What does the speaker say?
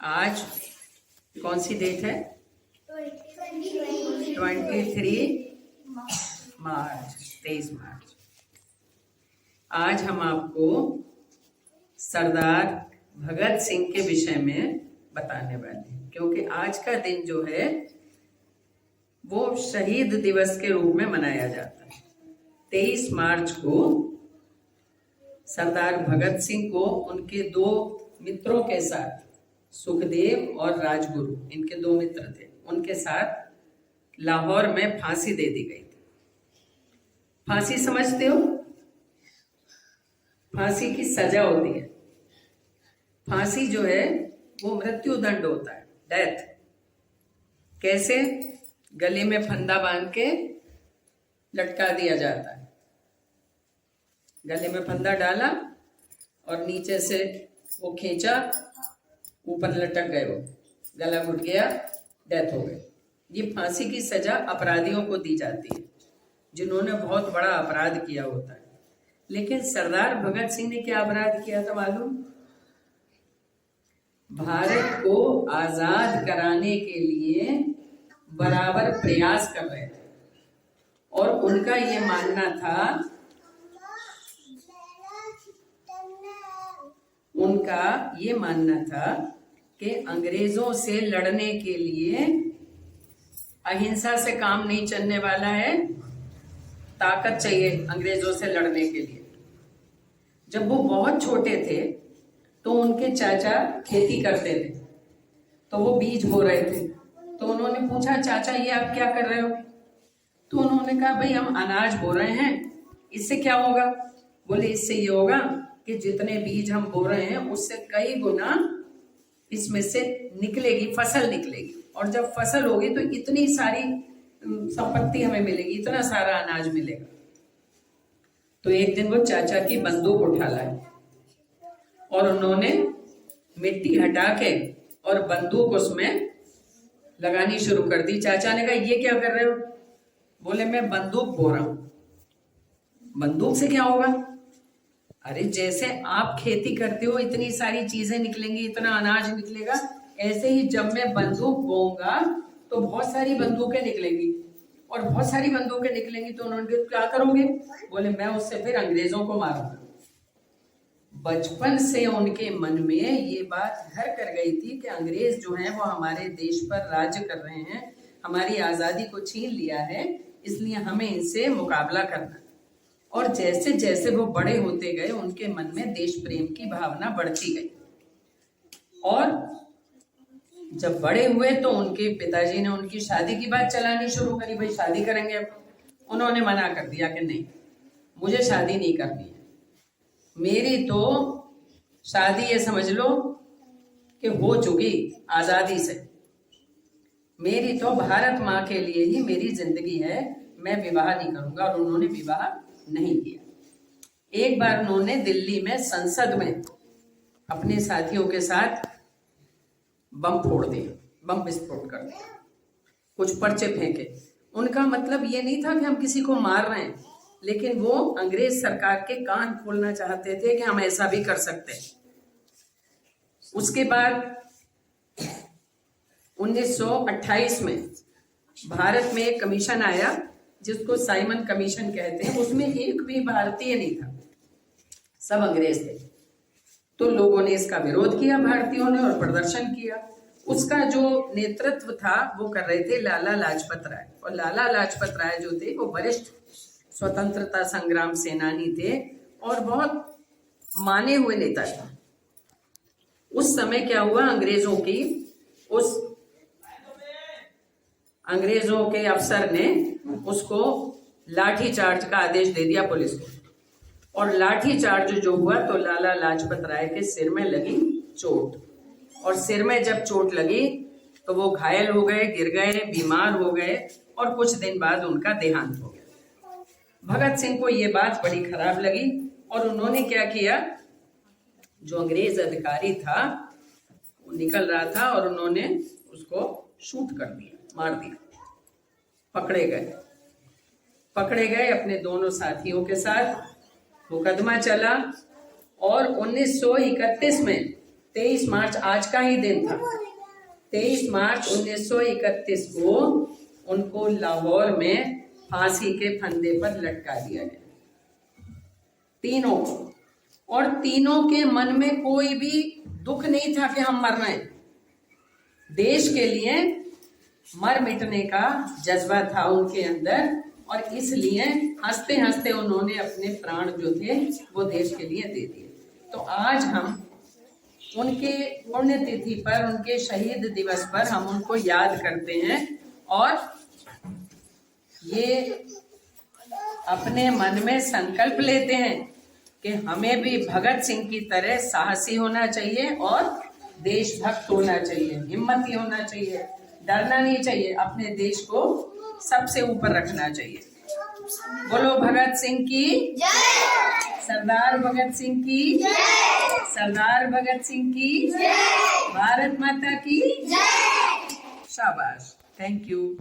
आज कौन सी डेट है? 23 मार्च। आज हम आपको सरदार भगत सिंह के विषय में बताने वाले हैं, क्योंकि आज का दिन जो है वो शहीद दिवस के रूप में मनाया जाता है। 23 मार्च को सरदार भगत सिंह को उनके दो मित्रों के साथ, सुखदेव और राजगुरु, इनके दो मित्र थे, उनके साथ लाहौर में फांसी दे दी गई थी। फांसी समझते हो? फांसी की सजा होती है। फांसी जो है वो मृत्यु दंड होता है, डेथ। कैसे? गले में फंदा बांध के लटका दिया जाता है। गले में फंदा डाला और नीचे से वो खींचा, ऊपर लटक गए, वो गला घुट गया, डेथ हो गई। ये फांसी की सजा अपराधियों को दी जाती है, जिन्होंने बहुत बड़ा अपराध किया होता है। लेकिन सरदार भगत सिंह ने क्या अपराध किया था मालूम? भारत को आजाद कराने के लिए बराबर प्रयास कर रहे थे, और उनका ये मानना था, कि अंग्रेजों से लड़ने के लिए अहिंसा से काम नहीं चलने वाला है, ताकत चाहिए अंग्रेजों से लड़ने के लिए। जब वो बहुत छोटे थे तो उनके चाचा खेती करते थे, तो वो बीज बो रहे थे, तो उन्होंने पूछा, चाचा ये आप क्या कर रहे हो? तो उन्होंने कहा, भाई हम अनाज बो रहे हैं। इससे क्या होगा? बोले, इससे ये होगा कि जितने बीज हम बो रहे हैं उससे कई गुना इसमें से निकलेगी, फसल निकलेगी, और जब फसल होगी तो इतनी सारी संपत्ति हमें मिलेगी, इतना सारा अनाज मिलेगा। तो एक दिन वो चाचा की बंदूक उठा लाए और उन्होंने मिट्टी हटा के और बंदूक उसमें लगानी शुरू कर दी। चाचा ने कहा, ये क्या कर रहे हो? बोले, मैं बंदूक बो रहा हूं। बंदूक से क्या होगा? अरे जैसे आप खेती करते हो, इतनी सारी चीजें निकलेंगी, इतना अनाज निकलेगा, ऐसे ही जब मैं बंदूक बोऊंगा तो बहुत सारी बंदूकें निकलेंगी, और बहुत सारी बंदूकें निकलेंगी तो उन्होंने क्या करोगे? बोले, मैं उससे फिर अंग्रेजों को मारूंगा। बचपन से उनके मन में ये बात घर कर गई थी कि अंग्रेज जो हैं वो हमारे देश पर राज्य कर रहे हैं, हमारी आजादी को छीन लिया है, इसलिए हमें इनसे मुकाबला करना। और जैसे जैसे वो बड़े होते गए, उनके मन में देश प्रेम की भावना बढ़ती गई, और जब बड़े हुए तो उनके पिताजी ने उनकी शादी की बात चलानी शुरू करी, भाई शादी करेंगे। उन्होंने मना कर दिया कि नहीं, मुझे शादी नहीं करनी है, मेरी तो शादी ये समझ लो कि हो चुकी आजादी से, मेरी तो भारत माँ के लिए ही मेरी जिंदगी है, मैं विवाह नहीं करूंगा। और उन्होंने विवाह नहीं किया। एक बार उन्होंने दिल्ली में संसद में अपने साथियों के साथ बम फोड़ दिए, बम विस्फोट कर दिया, कुछ पर्चे फेंके। उनका मतलब ये नहीं था कि हम किसी को मार रहे हैं, लेकिन वो अंग्रेज सरकार के कान खोलना चाहते थे कि हम ऐसा भी कर सकते हैं। उसके बाद 1928 में भारत में एक कमीशन आया, जिसको साइमन कमीशन कहते हैं। उसमें एक भी भारतीय नहीं था, सब अंग्रेज थे। तो लोगों ने इसका विरोध किया, भारतीयों ने, और प्रदर्शन किया। उसका जो नेतृत्व था वो कर रहे थे लाला लाजपत राय। और लाला लाजपत राय जो थे वो वरिष्ठ स्वतंत्रता संग्राम सेनानी थे और बहुत माने हुए नेता थे। उस समय क्या हुआ, अंग्रेजों के अफसर ने उसको लाठी चार्ज का आदेश दे दिया पुलिस को, और लाठी चार्ज जो हुआ तो लाला लाजपत राय के सिर में लगी चोट, और सिर में जब चोट लगी तो वो घायल हो गए, गिर गए, बीमार हो गए, और कुछ दिन बाद उनका देहांत हो गया। भगत सिंह को ये बात बड़ी खराब लगी, और उन्होंने क्या किया, जो अंग्रेज अधिकारी था वो निकल रहा था, और उन्होंने उसको शूट कर दिया, मार दिया। पकड़े गए अपने दोनों साथियों के साथ। मुकदमा चला, और 1931 में 23 मार्च आज का ही दिन था। 23 मार्च 1931 को उनको लाहौर में फांसी के फंदे पर लटका दिया गया, तीनों को। और तीनों के मन में कोई भी दुख नहीं था कि हम मर रहे हैं। देश के लिए मर मिटने का जज्बा था उनके अंदर, और इसलिए हंसते हंसते उन्होंने अपने प्राण जो थे वो देश के लिए दे दिए। तो आज हम उनके पुण्यतिथि पर, उनके शहीद दिवस पर हम उनको याद करते हैं और ये अपने मन में संकल्प लेते हैं कि हमें भी भगत सिंह की तरह साहसी होना चाहिए और देशभक्त होना चाहिए, हिम्मती होना चाहिए, डरना नहीं चाहिए, अपने देश को सबसे ऊपर रखना चाहिए। बोलो भगत सिंह की जय, सरदार भगत सिंह की जय, सरदार भगत सिंह की जय, भारत माता की जय। शाबाश, थैंक यू।